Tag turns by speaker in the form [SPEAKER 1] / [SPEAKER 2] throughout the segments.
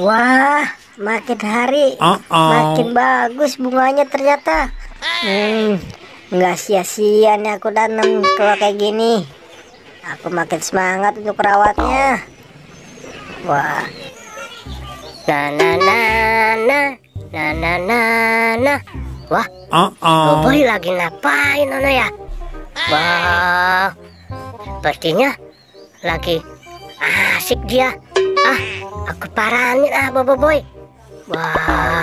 [SPEAKER 1] Wah, makin hari makin bagus bunganya ternyata. Nggak sia-sia nih aku tanam kalau kayak gini. Aku makin semangat untuk merawatnya. Wah. Nah. Wah, Boboy lagi ngapain Nono ya? Wah, sepertinya lagi asik dia. Aku paranin Boboy. Wah,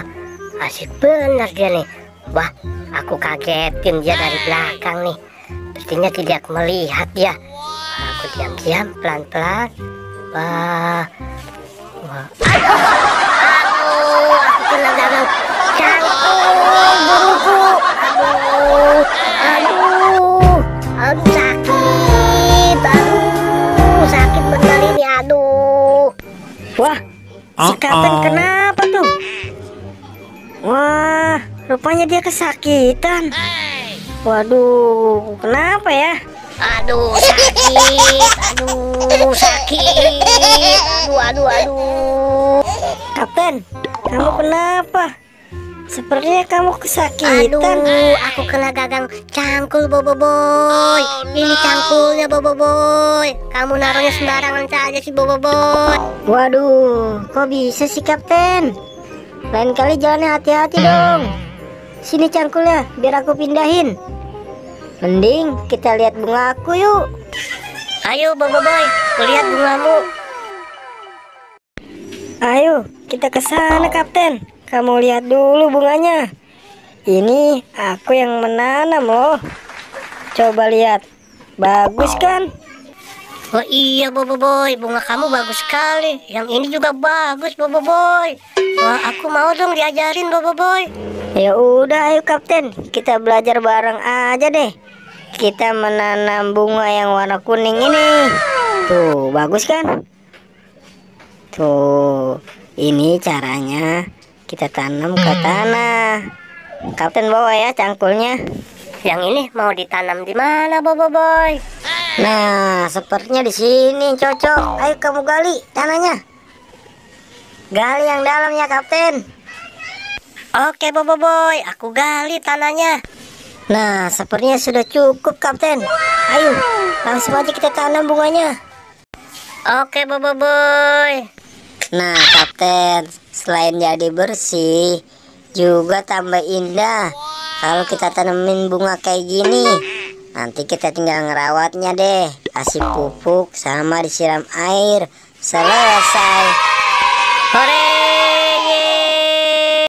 [SPEAKER 1] asik bener dia nih. Wah, aku kagetin dia dari belakang nih. Sepertinya tidak melihat dia. Aku diam-diam pelan-pelan. Wah. Aduh, aku kena gagang cangkul burungku. Aduh, sakit benar ini. Wah, si Kapten kenapa tuh? Wah, rupanya dia kesakitan. Waduh, kenapa ya? Aduh, sakit. Aduh. Kapten, kamu kenapa? Sepertinya kamu kesakitan. Aduh, aku kena gagang cangkul Boboiboy. Ini cangkulnya Boboiboy. Kamu naruhnya sembarangan saja sih Boboiboy. Waduh, kok bisa sih Kapten? Lain kali jalannya hati-hati dong. Sini cangkulnya, biar aku pindahin. Mending kita lihat bunga aku yuk. Ayo Boboiboy, lihat bungamu. Ayo, kita ke sana Kapten. Kamu lihat dulu bunganya. Ini aku yang menanam loh. Coba lihat. Bagus kan? Oh iya Boboiboy, bunga kamu bagus sekali. Yang ini juga bagus Boboiboy. Wah, aku mau dong diajarin Boboiboy. Ya udah, ayo Kapten, kita belajar bareng aja deh. Kita menanam bunga yang warna kuning ini. Tuh, bagus kan? Tuh, ini caranya kita tanam ke tanah. Kapten bawa ya cangkulnya. Yang ini mau ditanam di mana Boboiboy? Nah, sepertinya di sini cocok. Ayo kamu gali tanahnya. Gali yang dalam ya Kapten. Oke Boboiboy, aku gali tanahnya. Nah, sepertinya sudah cukup Kapten. Ayo, langsung aja kita tanam bunganya. Oke Boboiboy. Nah Kapten, selain jadi bersih, juga tambah indah. Kalau kita tanemin bunga kayak gini, nanti kita tinggal ngerawatnya deh. Kasih pupuk sama disiram air. Selesai. Hore!